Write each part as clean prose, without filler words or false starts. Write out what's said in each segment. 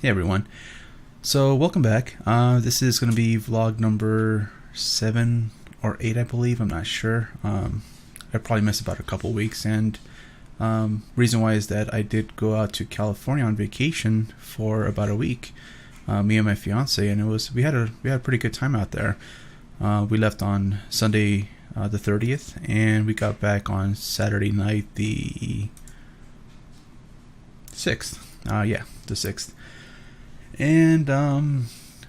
Hey everyone. So welcome back. This is going to be vlog number 7 or 8, I believe. I'm not sure. I probably missed about a couple weeks, and reason why is that I did go out to California on vacation for about a week. Me and my fiance, and we had a pretty good time out there. We left on Sunday the 30th, and we got back on Saturday night the 6th. The 6th. And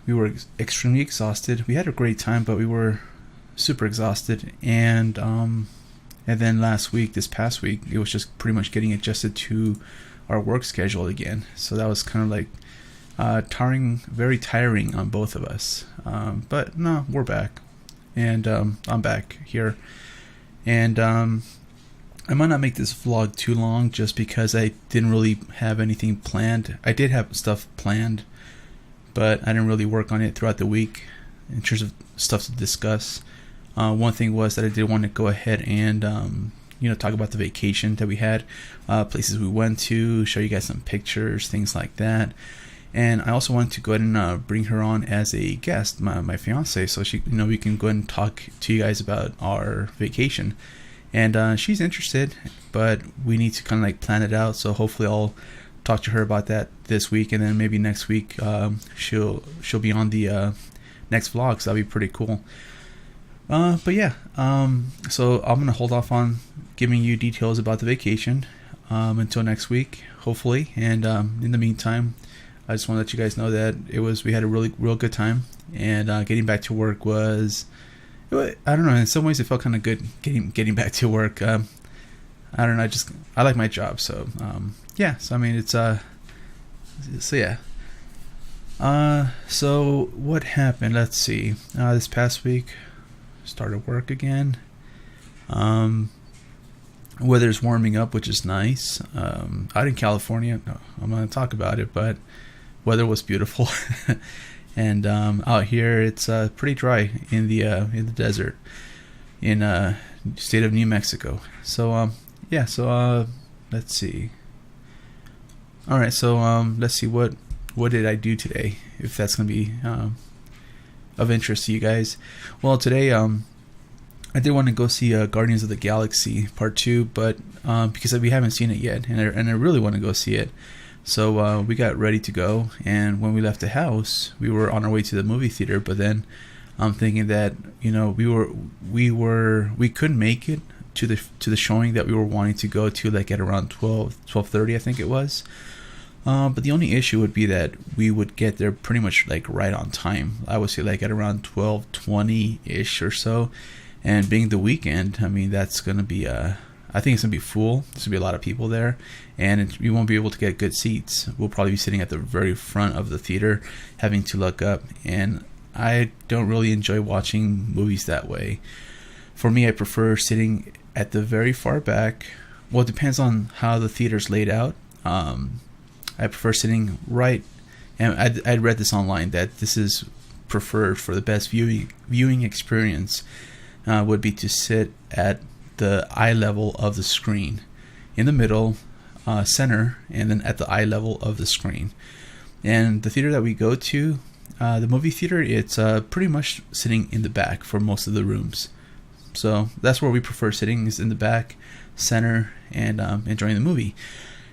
we were extremely exhausted. We had a great time, but we were super exhausted. And then this past week, it was just pretty much getting adjusted to our work schedule again. So that was kind of like very tiring on both of us. But no, we're back, and I'm back here. And I might not make this vlog too long, just because I didn't really have anything planned. I did have stuff planned, but I didn't really work on it throughout the week in terms of stuff to discuss. One thing was that I did want to go ahead and talk about the vacation that we had, places we went to, show you guys some pictures, things like that. And I also wanted to go ahead and bring her on as a guest, my fiance, so she, we can go ahead and talk to you guys about our vacation. And she's interested, but we need to kind of like plan it out. So hopefully I'll talk to her about that this week, and then maybe next week she'll be on the next vlog. So that'll be pretty cool. But yeah, so I'm gonna hold off on giving you details about the vacation until next week, hopefully. And in the meantime, I just want to let you guys know that we had a real good time, and getting back to work was, I don't know, in some ways it felt kind of good getting back to work. I don't know, I like my job, so yeah. So I mean, it's so yeah. So what happened? Let's see. This past week, started work again. Weather's warming up, which is nice. Out in California, no, I'm gonna talk about it, but weather was beautiful. And out here it's pretty dry in the desert in state of New Mexico. So yeah, so let's see. All right, so let's see what did I do today, if that's gonna be of interest to you guys. Well, today I did want to go see Guardians of the Galaxy Part 2, but because we haven't seen it yet, and I really want to go see it. So we got ready to go, and when we left the house, we were on our way to the movie theater. But then I'm thinking that we couldn't make it to the showing that we were wanting to go to, like at around 12:30, I think it was. But the only issue would be that we would get there pretty much like right on time. I would say like at around 12:20 ish or so. And being the weekend, I mean, that's gonna be I think it's going to be full. There's going to be a lot of people there, and we won't be able to get good seats. We'll probably be sitting at the very front of the theater, having to look up, and I don't really enjoy watching movies that way. For me, I prefer sitting at the very far back. Well, it depends on how the theater's laid out. I prefer sitting right, and I'd read this online that this is preferred for the best viewing experience, would be to sit at the eye level of the screen, in the middle, center, and then at the eye level of the screen. And the theater that we go to, the movie theater, it's pretty much sitting in the back for most of the rooms. So that's where we prefer sitting, is in the back, center, and enjoying the movie.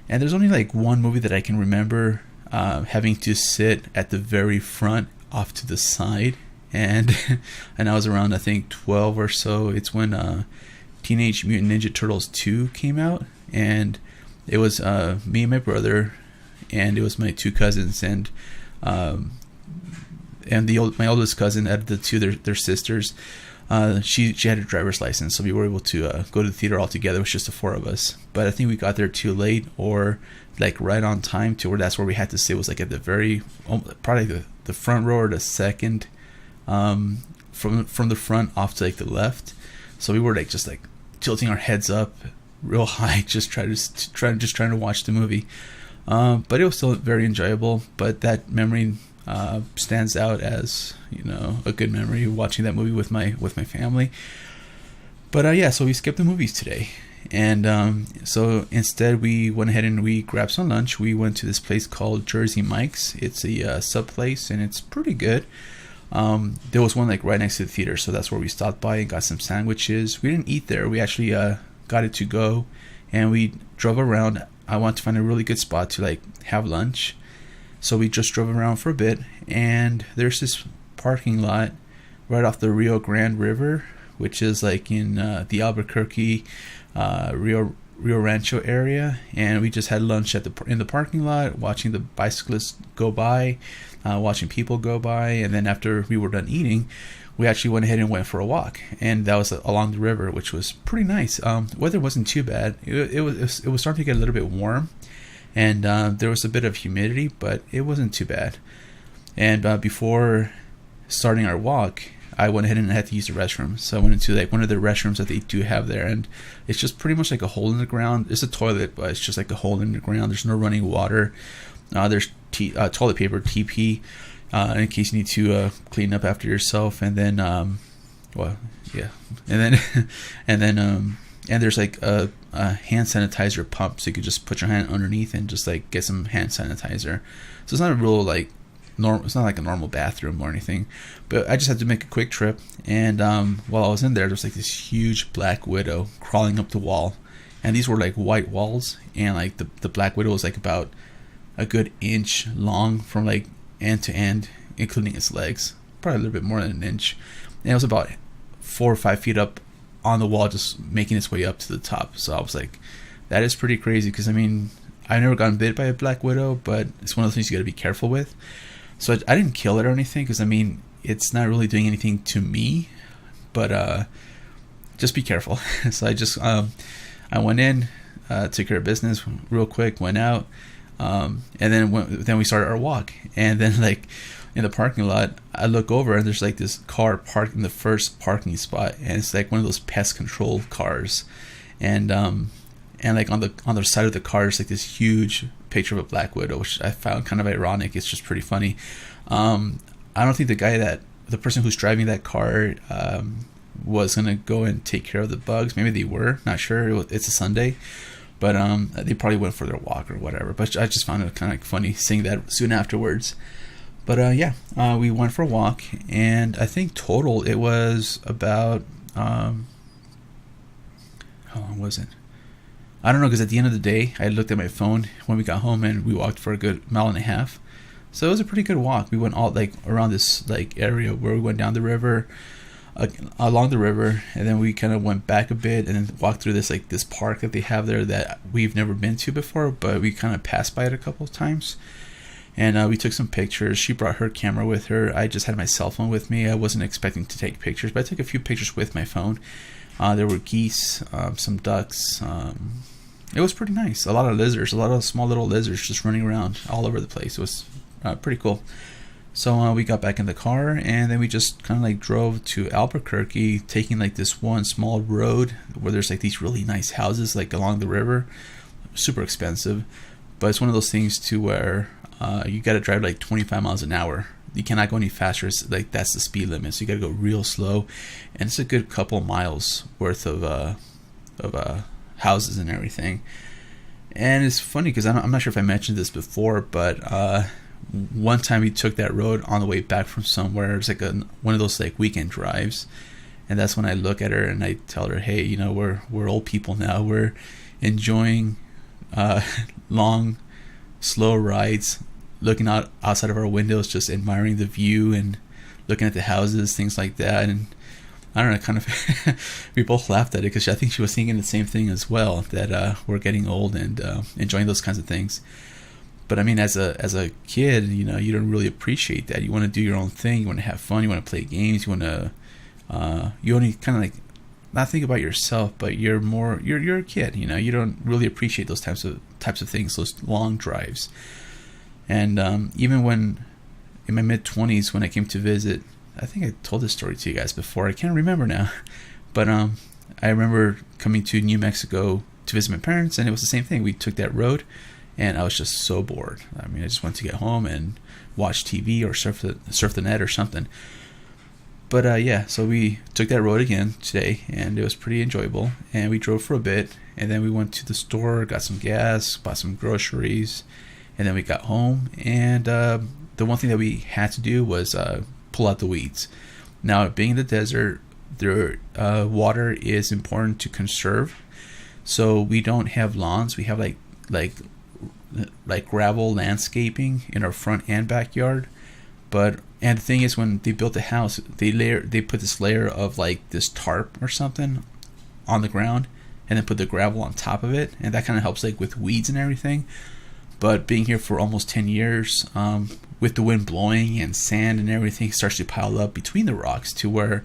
And there's only like one movie that I can remember having to sit at the very front, off to the side, and I was around, I think, 12 or so. It's when Teenage Mutant Ninja Turtles 2 came out, and it was me and my brother, and it was my two cousins, and my oldest cousin added the two their sisters. She had a driver's license, so we were able to go to the theater all together. It was just the four of us, but I think we got there too late, or like right on time, to where that's where we had to sit. It was like at the very, probably the front row or the second, from the front off to like the left. So we were like just like tilting our heads up real high, just trying to watch the movie. But it was still very enjoyable. But that memory stands out as, a good memory, watching that movie with my family. But yeah, so we skipped the movies today, And so instead we went ahead and we grabbed some lunch. We went to this place called Jersey Mike's. It's a sub place, and it's pretty good. There was one like right next to the theater, so that's where we stopped by and got some sandwiches. We didn't eat there. We actually got it to go, and we drove around. I wanted to find a really good spot to like have lunch, so we just drove around for a bit. And there's this parking lot right off the Rio Grande River, which is like in the Albuquerque, Rio Rancho area. And we just had lunch in the parking lot, watching the bicyclists go by, watching people go by. And then after we were done eating, we actually went ahead and went for a walk, and that was along the river, which was pretty nice. Weather wasn't too bad. It was starting to get a little bit warm, and there was a bit of humidity, but it wasn't too bad. And before starting our walk, I went ahead and had to use the restroom. So I went into like one of the restrooms that they do have there, and it's just pretty much like a hole in the ground. It's a toilet, but it's just like a hole in the ground. There's no running water. There's toilet paper, TP, in case you need to clean up after yourself. And then, and there's like a hand sanitizer pump, so you could just put your hand underneath and just like get some hand sanitizer. So it's not a real like it's not like a normal bathroom or anything, but I just had to make a quick trip. And while I was in there was like this huge black widow crawling up the wall, and these were like white walls, and like the black widow was like about a good inch long from like end to end, including its legs, probably a little bit more than an inch. And it was about 4 or 5 feet up on the wall, just making its way up to the top. So I was like, that is pretty crazy, because I mean, I've never gotten bit by a black widow, but it's one of those things you got to be careful with. So I didn't kill it or anything, because I mean, it's not really doing anything to me, but just be careful. So I just I went in, took care of business real quick, went out, and then we started our walk. And then like in the parking lot, I look over and there's like this car parked in the first parking spot, and it's like one of those pest control cars. And like on the side of the car is like this huge picture of a black widow, which I found kind of ironic. It's just pretty funny. I don't think the person who's driving that car was gonna go and take care of the bugs. Maybe they were, not sure. It's a Sunday, but they probably went for their walk or whatever. But I just found it kind of like funny seeing that soon afterwards. But we went for a walk, and I think total it was about how long was it? I don't know, because at the end of the day, I looked at my phone when we got home, and we walked for a good 1.5 miles. So it was a pretty good walk. We went all like around this like area where we went down the river, along the river, and then we kind of went back a bit and then walked through this park that they have there that we've never been to before, but we kind of passed by it a couple of times. And we took some pictures. She brought her camera with her. I just had my cell phone with me. I wasn't expecting to take pictures, but I took a few pictures with my phone. There were geese, some ducks. It was pretty nice. A lot of lizards, a lot of small little lizards just running around all over the place. It was pretty cool. So we got back in the car, and then we just kind of like drove to Albuquerque, taking like this one small road where there's like these really nice houses like along the river. Super expensive, but it's one of those things to where you got to drive like 25 miles an hour. You cannot go any faster. It's like that's the speed limit, so you got to go real slow, and it's a good couple miles worth of houses and everything. And it's funny because I'm not sure if I mentioned this before, but one time we took that road on the way back from somewhere. It's like one of those like weekend drives, and that's when I look at her and I tell her, hey, you know, we're old people now. We're enjoying long, slow rides, looking outside of our windows, just admiring the view and looking at the houses, things like that. And I don't know, kind of we both laughed at it because I think she was thinking the same thing as well, that we're getting old and enjoying those kinds of things. But I mean, as a kid, you know, you don't really appreciate that. You want to do your own thing. You want to have fun. You want to play games. You want to you only kind of like not think about yourself, but you're a kid. You know, you don't really appreciate those types of things, those long drives. And even when in my mid-20s, when I came to visit, I think I told this story to you guys before. I can't remember now, but I remember coming to New Mexico to visit my parents, and it was the same thing. We took that road, and I was just so bored. I mean, I just wanted to get home and watch TV or surf the net or something. But yeah, so we took that road again today, and it was pretty enjoyable. And we drove for a bit, and then we went to the store, got some gas, bought some groceries, and then we got home. And the one thing that we had to do was pull out the weeds. Now, being in the desert, the water is important to conserve. So we don't have lawns. We have like gravel landscaping in our front and backyard. And the thing is, when they built the house, they put this layer of like this tarp or something on the ground, and then put the gravel on top of it, and that kind of helps like with weeds and everything. But being here for almost 10 years, with the wind blowing and sand and everything starts to pile up between the rocks to where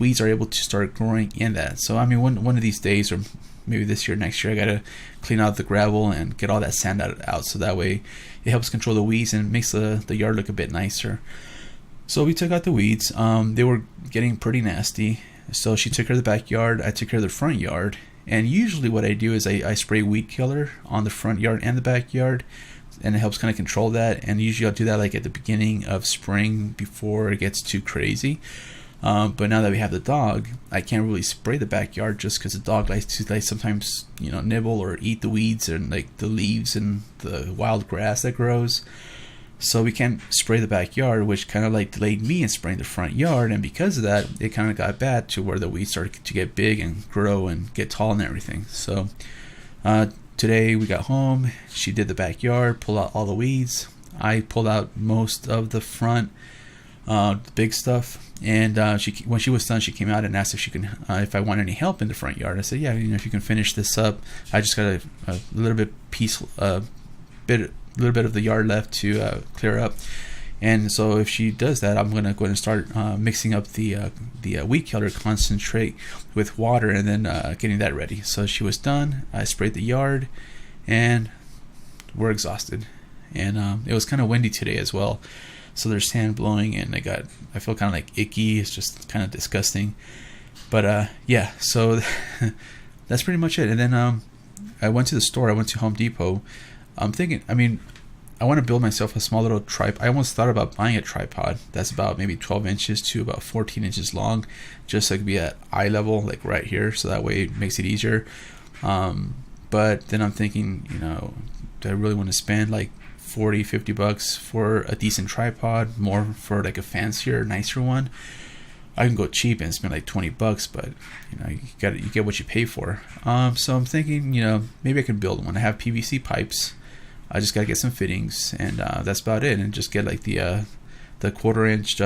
weeds are able to start growing in that. So I mean, one of these days, or maybe this year, next year, I gotta clean out the gravel and get all that sand out, so that way it helps control the weeds and makes the yard look a bit nicer. So we took out the weeds. They were getting pretty nasty. So she took care of the backyard. I took care of the front yard. And usually what I do is I spray weed killer on the front yard and the backyard, and it helps kind of control that. And usually I'll do that like at the beginning of spring before it gets too crazy. But now that we have the dog, I can't really spray the backyard just because the dog likes to sometimes nibble or eat the weeds and like the leaves and the wild grass that grows. So we can't spray the backyard, which kind of like delayed me in spraying the front yard. And because of that, it kind of got bad to where the weeds started to get big and grow and get tall and everything. So today we got home. She did the backyard, pulled out all the weeds. I pulled out most of the front, the big stuff. And when she was done, she came out and asked if I want any help in the front yard. I said, yeah, if you can finish this up. I just got a little bit little bit of the yard left to clear up. And so if she does that, I'm gonna go ahead and start mixing up the weed killer concentrate with water, and then getting that ready. So she was done. I sprayed the yard, and we're exhausted. And it was kind of windy today as well, so there's sand blowing, and I feel kind of like icky. It's just kind of disgusting. But yeah, so that's pretty much it. And then I went to the store. I went to Home Depot. I'm thinking, I want to build myself a small little tripod. I almost thought about buying a tripod that's about maybe 12 inches to about 14 inches long, just so it could be at eye level, like right here, so that way it makes it easier. But then I'm thinking, do I really want to spend like $40-50 for a decent tripod, more for like a fancier, nicer one? I can go cheap and spend like $20, but you get what you pay for. So I'm thinking, maybe I could build one. I have PVC pipes. I just gotta get some fittings, and that's about it. And just get like the 1/4-inch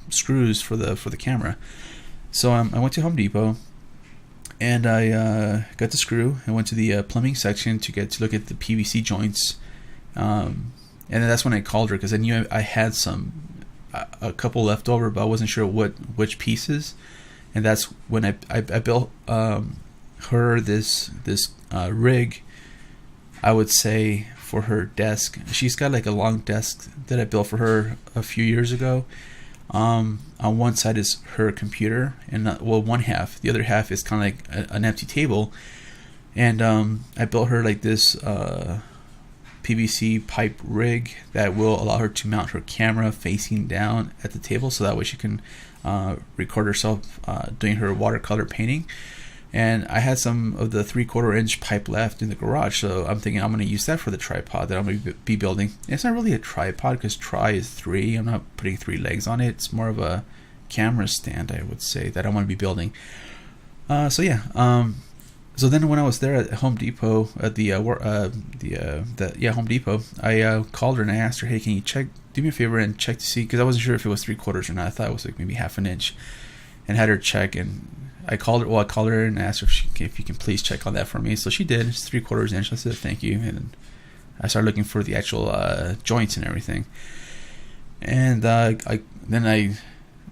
screws for the camera. So I went to Home Depot, and I got the screw. I went to the plumbing section to look at the PVC joints, and then that's when I called her, because I knew I had a couple left over, but I wasn't sure which pieces. And that's when I built her this rig, I would say, for her desk. She's got like a long desk that I built for her a few years ago. On one side is her computer, and one half. The other half is kind of like an empty table. And I built her like this PVC pipe rig that will allow her to mount her camera facing down at the table, so that way she can record herself doing her watercolor painting. And I had some of the 3/4-inch pipe left in the garage, so I'm thinking I'm going to use that for the tripod that I'm going to be building. It's not really a tripod, because tri is 3. I'm not putting 3 legs on it. It's more of a camera stand, I would say, that I want to be building. So yeah. So then when I was there at Home Depot, at Home Depot, I called her and I asked her, hey, can you do me a favor and check to see, because I wasn't sure if it was 3/4 or not. I thought it was like maybe 1/2 inch, and had her check. And I called her and asked her if you can please check on that for me. So she did. It's 3/4 inch. I said thank you, and I started looking for the actual joints and everything. And then I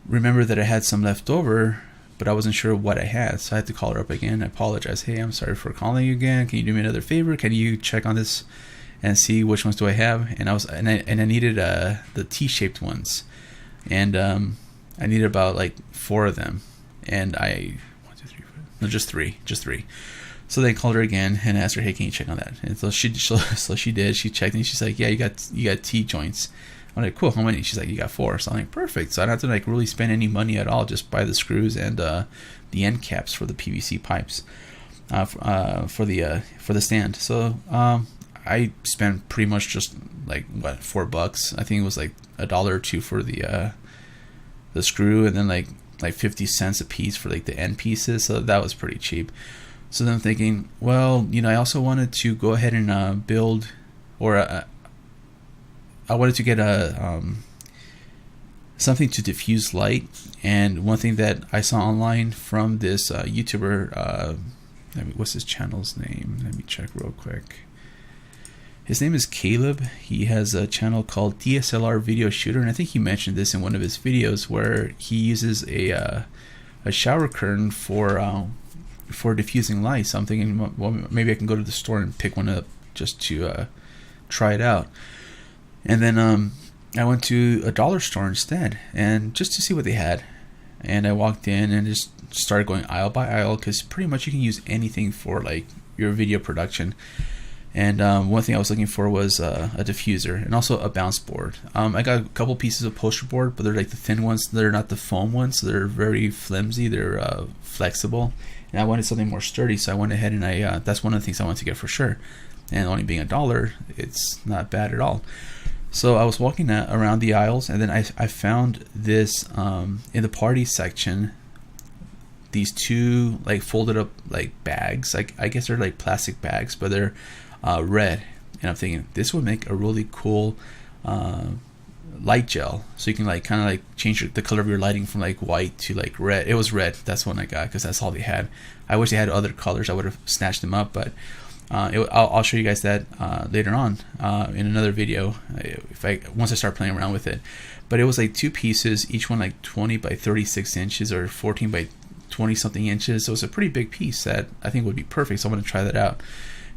remembered that I had some left over, but I wasn't sure what I had, so I had to call her up again. I apologized. Hey, I'm sorry for calling you again. Can you do me another favor? Can you check on this and see which ones do I have? And I needed the T-shaped ones, and I needed about like 4 of them. And just three. So they called her again and asked her, hey, can you check on that? And so she did. She checked, and she's like, yeah, you got T joints. I'm like, cool, how many? She's like, you got 4. So I'm like, perfect. So I don't have to like really spend any money at all. Just buy the screws and the end caps for the PVC pipes for the stand. So I spent pretty much just like what, $4. I think it was like $1 or $2 for the screw, and then like 50 cents a piece for like the end pieces. So that was pretty cheap. So then I'm thinking, well, I also wanted to go ahead and build, or I wanted to get a something to diffuse light. And one thing that I saw online from this YouTuber, what's his channel's name? Let me check real quick. His name is Caleb. He has a channel called DSLR Video Shooter, and I think he mentioned this in one of his videos where he uses a shower curtain for diffusing light. So I'm thinking, well, maybe I can go to the store and pick one up just to try it out. And then I went to a dollar store instead, and just to see what they had. And I walked in and just started going aisle by aisle, because pretty much you can use anything for like your video production. And one thing I was looking for was a diffuser and also a bounce board. I got a couple pieces of poster board, but they're like the thin ones. They're not the foam ones, so they're very flimsy. They're flexible, and I wanted something more sturdy. So I went ahead and that's one of the things I wanted to get for sure. And only being $1, it's not bad at all. So I was walking around the aisles, and then I found this in the party section. These 2 like folded up like bags. Like, I guess they're like plastic bags, but they're red. And I'm thinking this would make a really cool light gel. So you can like kind of like change the color of your lighting from like white to like red. It was red. That's one I got because that's all they had. I wish they had other colors. I would have snatched them up, but I'll show you guys that later on in another video once I start playing around with it. But it was like 2 pieces, each one like 20 by 36 inches or 14 by 20 something inches. So it's a pretty big piece that I think would be perfect. So I'm going to try that out.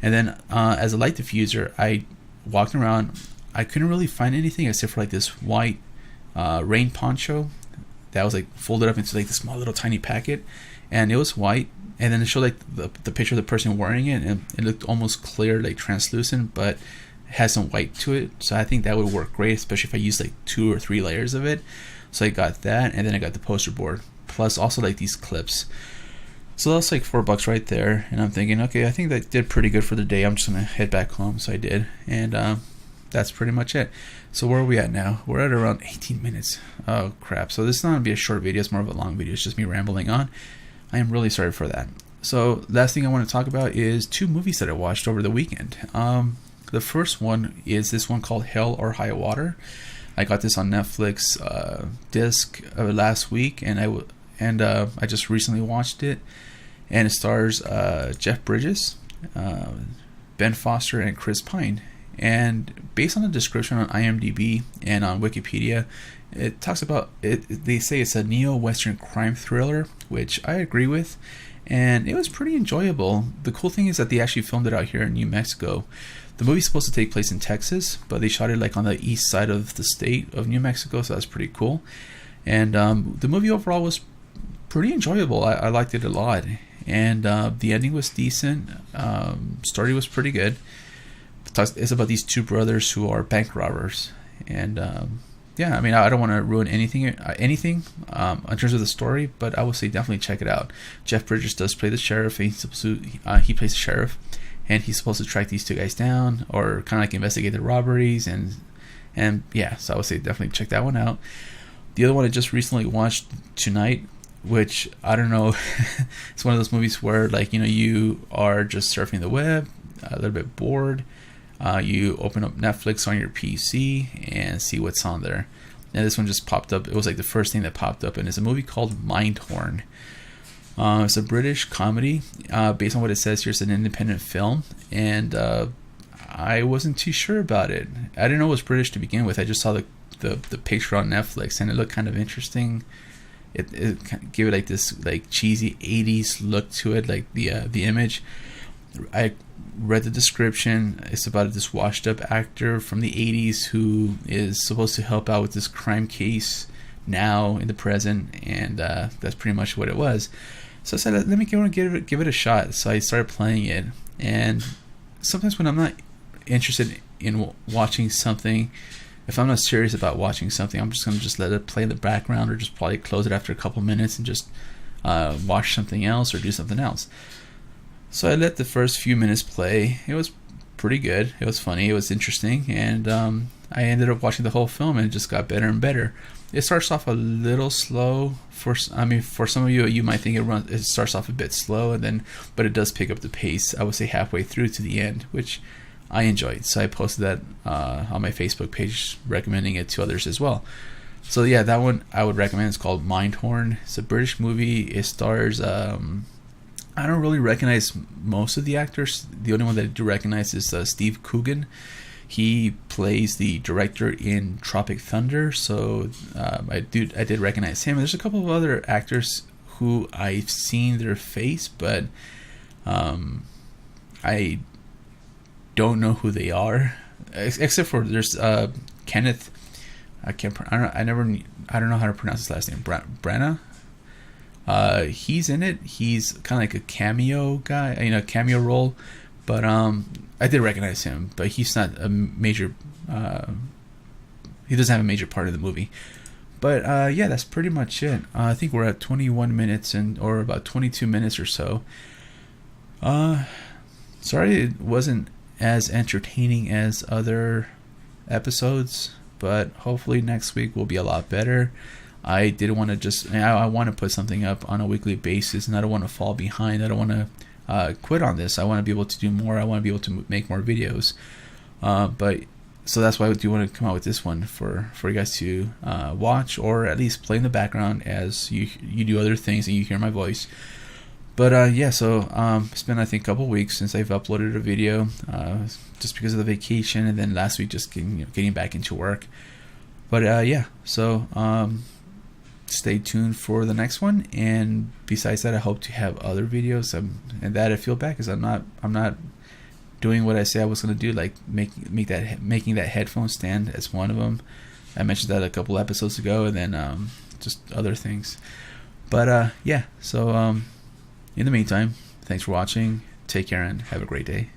And then as a light diffuser, I walked around. I couldn't really find anything except for like this white rain poncho that was like folded up into like this small little tiny packet, and it was white. And then it showed like the picture of the person wearing it, and it looked almost clear, like translucent, but it has some white to it. So I think that would work great, especially if I use like 2 or 3 layers of it. So I got that, and then I got the poster board, plus also like these clips. So that's like $4 right there. And I'm thinking, okay, I think that did pretty good for the day. I'm just gonna head back home. So I did, and that's pretty much it. So where are we at now? We're at around 18 minutes. Oh crap! So this is not gonna be a short video. It's more of a long video. It's just me rambling on. I am really sorry for that. So last thing I want to talk about is 2 movies that I watched over the weekend. The first one is this one called Hell or High Water. I got this on Netflix disc last week, and I just recently watched it. And it stars Jeff Bridges, Ben Foster, and Chris Pine. And based on the description on IMDb and on Wikipedia, it talks about it. They say it's a neo-Western crime thriller, which I agree with, and it was pretty enjoyable. The cool thing is that they actually filmed it out here in New Mexico. The movie's supposed to take place in Texas, but they shot it like on the east side of the state of New Mexico, so that's pretty cool. And the movie overall was pretty enjoyable. I liked it a lot, and the ending was decent. Story was pretty good. It's about these 2 brothers who are bank robbers, and yeah, I mean, I don't want to ruin anything in terms of the story, but I would say definitely check it out. Jeff Bridges does play the sheriff. He plays the sheriff, and he's supposed to track these 2 guys down, or kind of like investigate the robberies, and yeah, so I would say definitely check that one out. The other one I just recently watched tonight, which I don't know, it's one of those movies where like you are just surfing the web, a little bit bored. You open up Netflix on your PC and see what's on there. And this one just popped up. It was like the first thing that popped up, and it's a movie called Mindhorn. It's a British comedy. Based on what it says here, it's an independent film, and I wasn't too sure about it. I didn't know it was British to begin with. I just saw the picture on Netflix, and it looked kind of interesting. It gave it like this like cheesy 80s look to it, like the image. I read the description. It's about this washed up actor from the 80s who is supposed to help out with this crime case now in the present, and that's pretty much what it was. So I said, let me give it a shot. So I started playing it, and sometimes when I'm not interested in watching something, if I'm not serious about watching something, I'm just gonna just let it play in the background, or just probably close it after a couple minutes and just watch something else or do something else. So I let the first few minutes play. It was pretty good. It was funny. It was interesting, and I ended up watching the whole film, and it just got better and better. It starts off a little slow. For some of you, you might think it starts off a bit slow, but it does pick up the pace. I would say halfway through to the end, which I enjoyed. So I posted that on my Facebook page, recommending it to others as well. So yeah, that one I would recommend. It's called Mindhorn. It's a British movie. It stars I don't really recognize most of the actors. The only one that I do recognize is Steve Coogan. He plays the director in Tropic Thunder, so I did recognize him. There's a couple of other actors who I've seen their face, but I don't know who they are, except for there's Kenneth. I don't know how to pronounce his last name. Branagh. He's in it. He's kind of like a cameo guy, cameo role. But I did recognize him, but he's not a major. He doesn't have a major part of the movie. But yeah, that's pretty much it. I think we're at 21 minutes or about 22 minutes or so. Sorry it wasn't as entertaining as other episodes, but hopefully next week will be a lot better. I did want to I want to put something up on a weekly basis, and I don't want to fall behind. I don't want to quit on this. I want to be able to do more. I want to be able to make more videos. So that's why I do want to come out with this one for you guys to watch, or at least play in the background as you do other things and you hear my voice. But yeah, so it's been, I think, a couple weeks since I've uploaded a video, just because of the vacation, and then last week just getting back into work. But yeah, so stay tuned for the next one. And besides that, I hope to have other videos. And that I feel bad because I'm not doing what I say I was gonna do, like making that headphone stand as one of them. I mentioned that a couple episodes ago, and then just other things. But yeah, so in the meantime, thanks for watching. Take care and have a great day.